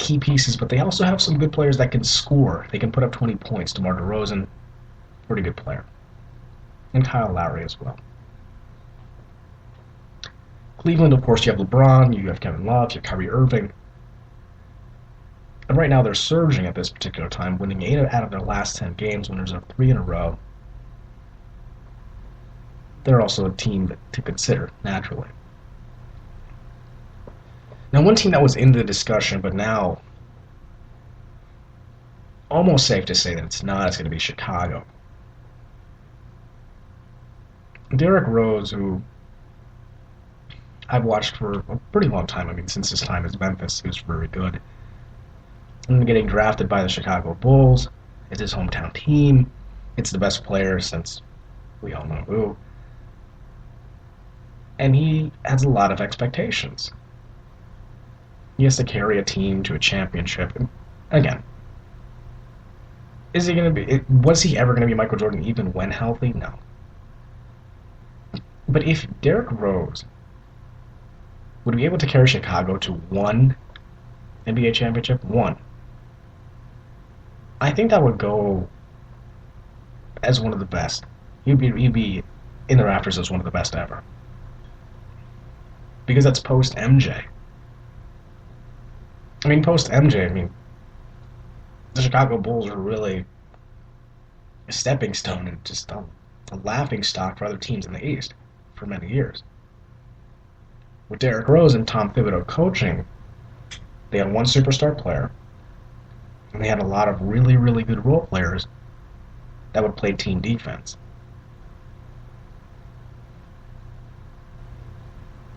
key pieces, but they also have some good players that can score. They can put up 20 points. DeMar DeRozan, pretty good player. And Kyle Lowry as well. Cleveland, of course, you have LeBron, you have Kevin Love, you have Kyrie Irving. And right now they're surging at this particular time, winning 8 out of their last 10 games, winners of 3 in a row. They're also a team to consider, naturally. Now, one team that was in the discussion, but now almost safe to say that it's not, is going to be Chicago. Derrick Rose, who I've watched for a pretty long time, I mean, since his time as Memphis, he was very good. And getting drafted by the Chicago Bulls, it's his hometown team, it's the best player since we all know who. And he has a lot of expectations. He has to carry a team to a championship. And again, is he going to be? Was he ever going to be Michael Jordan even when healthy? No. But if Derrick Rose would be able to carry Chicago to one NBA championship, I think that would go as one of the best. He'd be in the rafters as one of the best ever. Because that's post MJ. I mean, post MJ, the Chicago Bulls are really a stepping stone and just a laughing stock for other teams in the East for many years. With Derrick Rose and Tom Thibodeau coaching, they had one superstar player, and they had a lot of really, really good role players that would play team defense.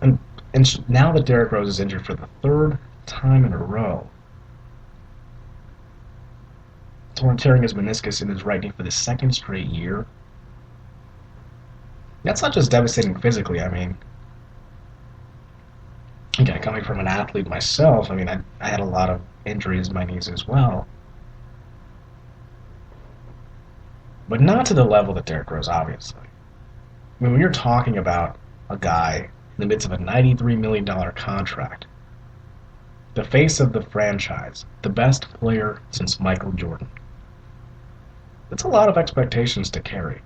And now that Derrick Rose is injured for the 3rd time in a row, tearing his meniscus in his right knee for the 2nd straight year, that's not just devastating physically. Again, coming from an athlete myself, I had a lot of injuries in my knees as well. But not to the level that Derrick Rose, obviously. When you're talking about a guy in the midst of a $93 million contract, the face of the franchise, the best player since Michael Jordan, that's a lot of expectations to carry.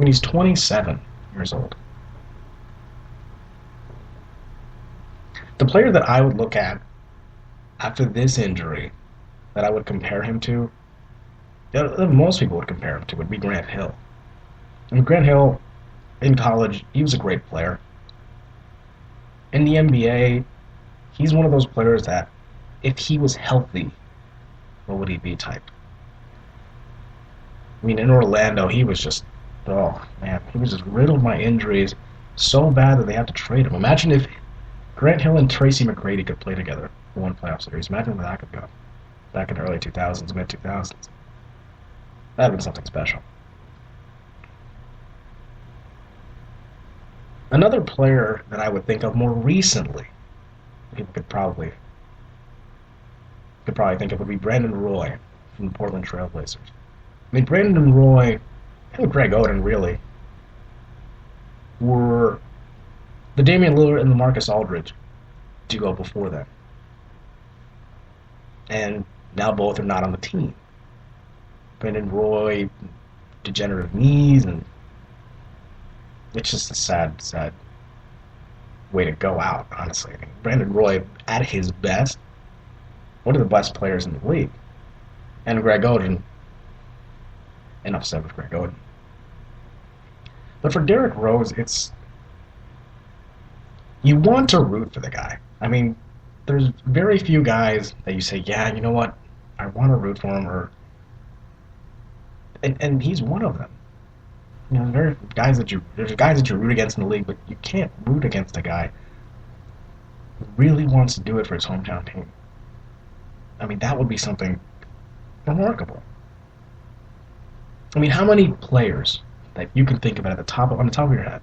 He's 27 years old. The player that I would look at after this injury that I would compare him to, that most people would compare him to, would be Grant Hill. Grant Hill, in college, he was a great player. In the NBA, he's one of those players that, if he was healthy, what would he be type? In Orlando, he was just, he was just riddled by injuries so bad that they had to trade him. Imagine if Grant Hill and Tracy McGrady could play together for one playoff series. Imagine where that could go. Back in the early 2000s, mid-2000s. That would have been something special. Another player that I would think of more recently, people could probably think of, would be Brandon Roy from the Portland Trail Blazers. Brandon Roy and Greg Oden really were the Damian Lillard and the Marcus Aldridge duo before them. And now both are not on the team. Brandon Roy, degenerative knees, and it's just a sad, sad way to go out, honestly. Brandon Roy, at his best, one of the best players in the league. And Greg Oden, enough said with Greg Oden. But for Derrick Rose, you want to root for the guy. There's very few guys that you say, yeah, you know what, I want to root for him, and he's one of them. There's guys that you root against in the league, but you can't root against a guy who really wants to do it for his hometown team. That would be something remarkable. How many players that you can think of on the top of your head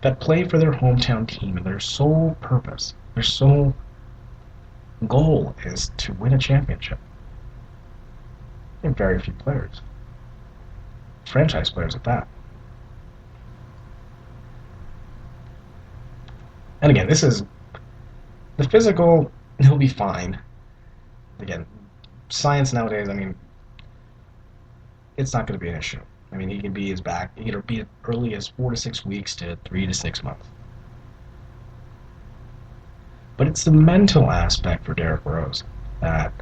that play for their hometown team and their sole purpose, their sole goal is to win a championship? There are very few players. Franchise players at that. And again, this is The physical, he'll be fine. Again, science nowadays, I mean, it's not going to be an issue. I mean, he can be his back. He can be as early as 4 to 6 weeks to 3 to 6 months. But it's the mental aspect for Derrick Rose that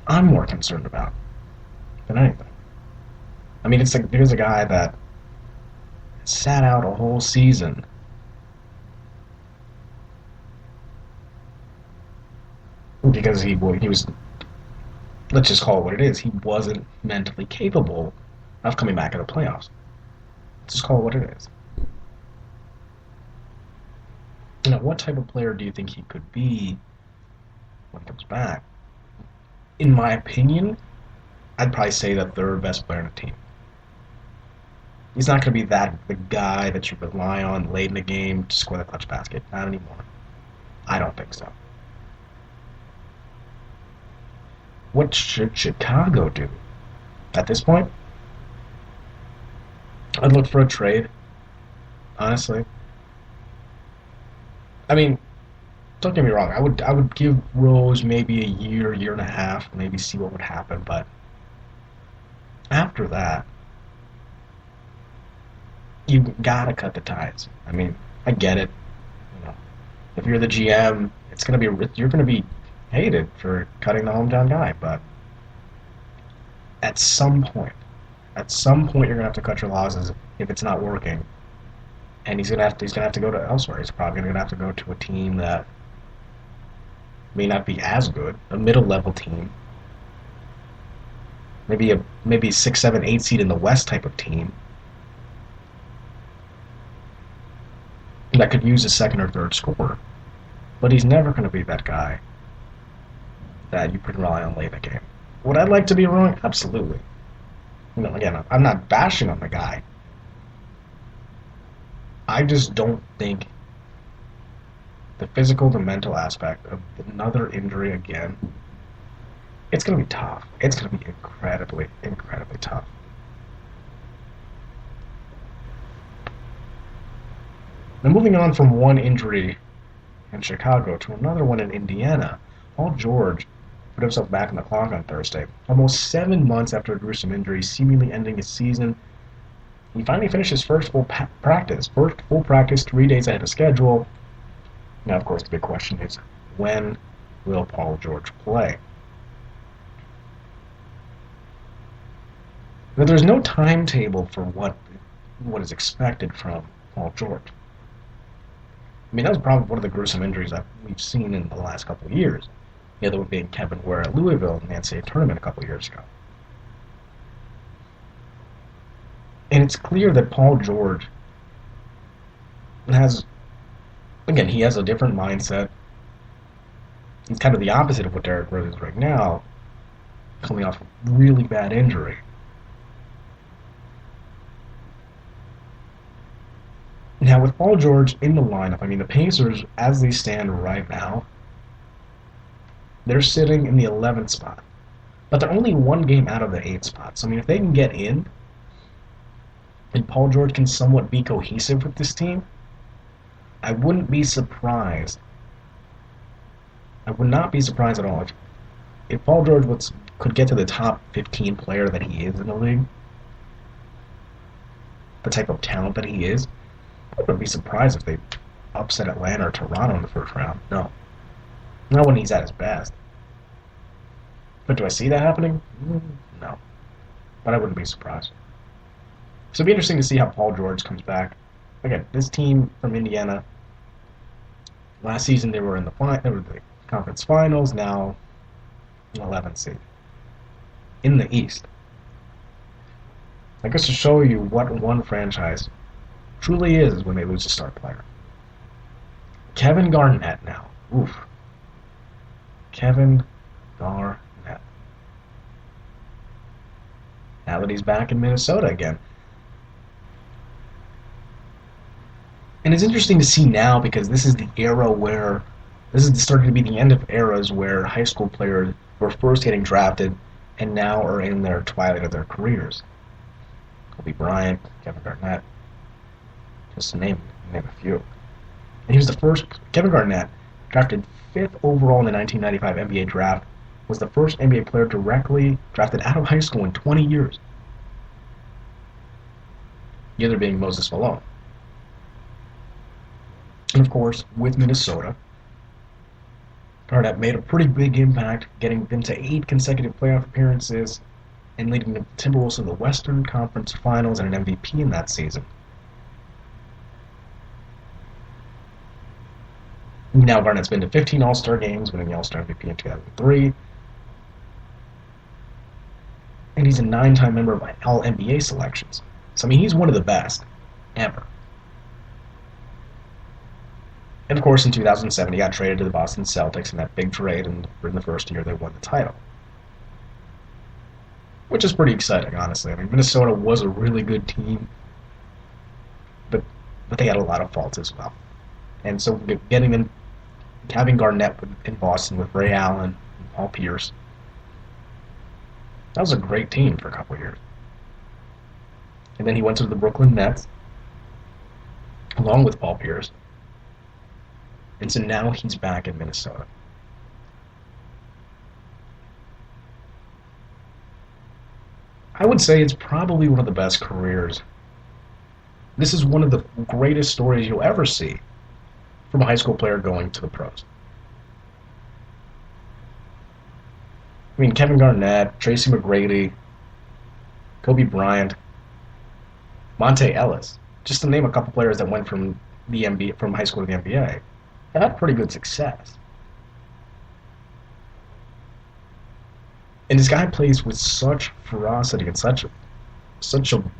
I'm more concerned about than anything. I mean, it's like here's a guy that sat out a whole season because he was, let's just call it what it is. He wasn't mentally capable of coming back in the playoffs. Let's just call it what it is. What type of player do you think he could be when he comes back? In my opinion, I'd probably say the third best player on the team. He's not going to be the guy that you rely on late in the game to score the clutch basket. Not anymore. I don't think so. What should Chicago do at this point? I'd look for a trade, honestly. I mean, don't get me wrong. I would give Rose maybe a year, year and a half, maybe see what would happen. But after that, you gotta cut the ties. I mean, I get it. You know, if you're the GM, you're gonna be hated for cutting the hometown guy. But at some point, you're gonna have to cut your losses if it's not working. And he's gonna have to go to elsewhere. He's probably gonna have to go to a team that may not be as good, a middle level team, maybe 6, 7, 8 seed in the West type of team that could use a second or third scorer. But he's never going to be that guy that you can rely on late in the game. Would I like to be wrong? Absolutely. Again, I'm not bashing on the guy. I just don't think the physical, the mental aspect of another injury again, it's going to be tough. It's going to be incredibly, incredibly tough. Now, moving on from one injury in Chicago to another one in Indiana, Paul George put himself back in the clock on Thursday. Almost 7 months after a gruesome injury, seemingly ending his season, he finally finished his first full practice. 3 days ahead of schedule. Now, of course, the big question is, when will Paul George play? Now, there's no timetable for what is expected from Paul George. I mean, that was probably one of the gruesome injuries that we've seen in the last couple of years. The other one being Kevin Ware at Louisville in the NCAA tournament a couple of years ago. And it's clear that Paul George has a different mindset. He's kind of the opposite of what Derrick Rose is right now, coming off a really bad injury. Now, with Paul George in the lineup, I mean, the Pacers, as they stand right now, they're sitting in the 11th spot. But they're only one game out of the 8th spot. So, I mean, if they can get in, and Paul George can somewhat be cohesive with this team, I wouldn't be surprised. I would not be surprised at all if Paul George could get to the top 15 player that he is in the league, the type of talent that he is. I wouldn't be surprised if they upset Atlanta or Toronto in the first round. No. Not when he's at his best. But do I see that happening? No. But I wouldn't be surprised. So it'll be interesting to see how Paul George comes back. Again, this team from Indiana, last season they were the conference finals, now an 11th seed in the East. I guess to show you what one franchise truly is when they lose a star player. Kevin Garnett now. Oof. Kevin Garnett. Now that he's back in Minnesota again. And it's interesting to see now because this is the era where this is starting to be the end of eras where high school players were first getting drafted and now are in their twilight of their careers. Kobe Bryant, Kevin Garnett, just to name a few. And he was the first, Kevin Garnett, drafted 5th overall in the 1995 NBA draft, was the first NBA player directly drafted out of high school in 20 years. The other being Moses Malone. And of course, with Minnesota, Garnett made a pretty big impact, getting them to 8 consecutive playoff appearances and leading the Timberwolves to the Western Conference Finals and an MVP in that season. Now Garnett's been to 15 All-Star games, winning the All-Star MVP in 2003. And he's a 9-time member of All-NBA selections. So, I mean, he's one of the best ever. And, of course, in 2007, he got traded to the Boston Celtics in that big trade, and in the first year they won the title. Which is pretty exciting, honestly. I mean, Minnesota was a really good team, but they had a lot of faults as well. And so having Garnett in Boston with Ray Allen and Paul Pierce, that was a great team for a couple of years. And then he went to the Brooklyn Nets, along with Paul Pierce. And so now he's back in Minnesota. I would say it's probably one of the best careers. This is one of the greatest stories you'll ever see from a high school player going to the pros. I mean, Kevin Garnett, Tracy McGrady, Kobe Bryant, Monte Ellis, just to name a couple players that went from the NBA, from high school to the NBA, they had pretty good success. And this guy plays with such ferocity and such an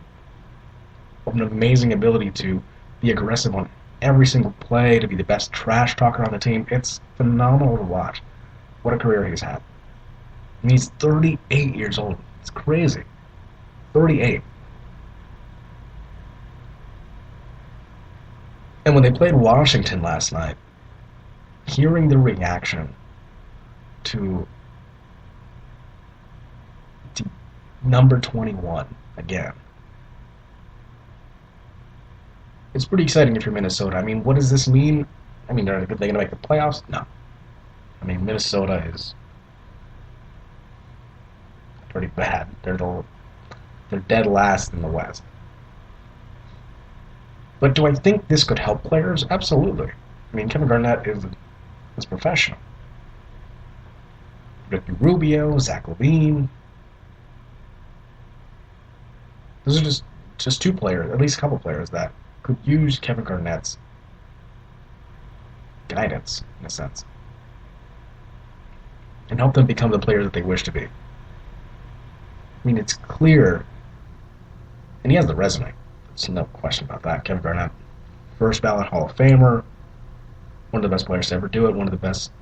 amazing ability to be aggressive on every single play, to be the best trash talker on the team. It's phenomenal to watch. What a career he's had. And he's 38 years old. It's crazy. 38. And when they played Washington last night, hearing the reaction to number 21 again, it's pretty exciting if you're Minnesota. I mean, what does this mean? I mean, are they going to make the playoffs? No. I mean, Minnesota is pretty bad. They're dead last in the West. But do I think this could help players? Absolutely. I mean, Kevin Garnett is professional. Ricky Rubio, Zach LaVine. Those are just two players, at least a couple players that could use Kevin Garnett's guidance, in a sense, and help them become the player that they wish to be. I mean, it's clear, and he has the resume. There's no question about that. Kevin Garnett, first ballot Hall of Famer, one of the best players to ever do it, one of the best,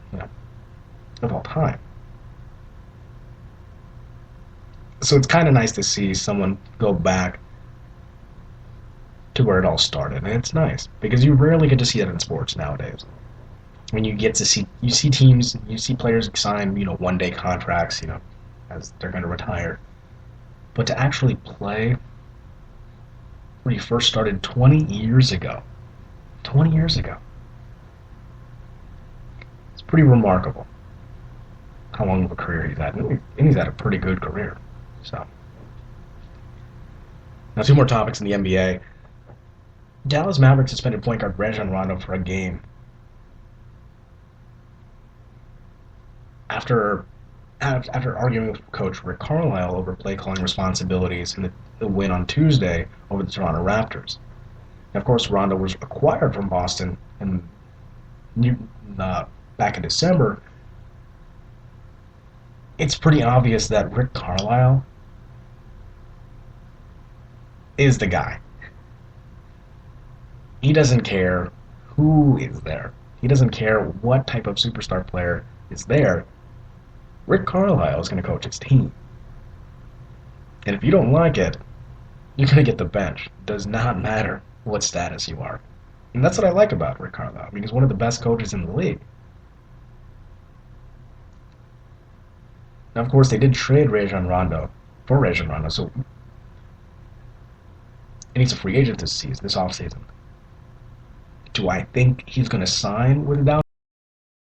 of all time. So it's kind of nice to see someone go back to where it all started, and it's nice because you rarely get to see that in sports nowadays. When you see teams, you see players sign, one-day contracts, as they're going to retire. But to actually play where you first started 20 years ago, it's pretty remarkable how long of a career he's had, and he's had a pretty good career. So, now 2 more topics in the NBA. Dallas Mavericks suspended point guard Rajon Rondo for a game after arguing with coach Rick Carlisle over play calling responsibilities in the win on Tuesday over the Toronto Raptors. And of course, Rondo was acquired from Boston back in December. It's pretty obvious that Rick Carlisle is the guy. He doesn't care who is there. He doesn't care what type of superstar player is there. Rick Carlisle is going to coach his team. And if you don't like it, you're going to get the bench. It does not matter what status you are. And that's what I like about Rick Carlisle. I mean, he's one of the best coaches in the league. Now, of course, they did trade Rajon Rondo, so, and he's a free agent this offseason. Do I think he's going to sign with the Dallas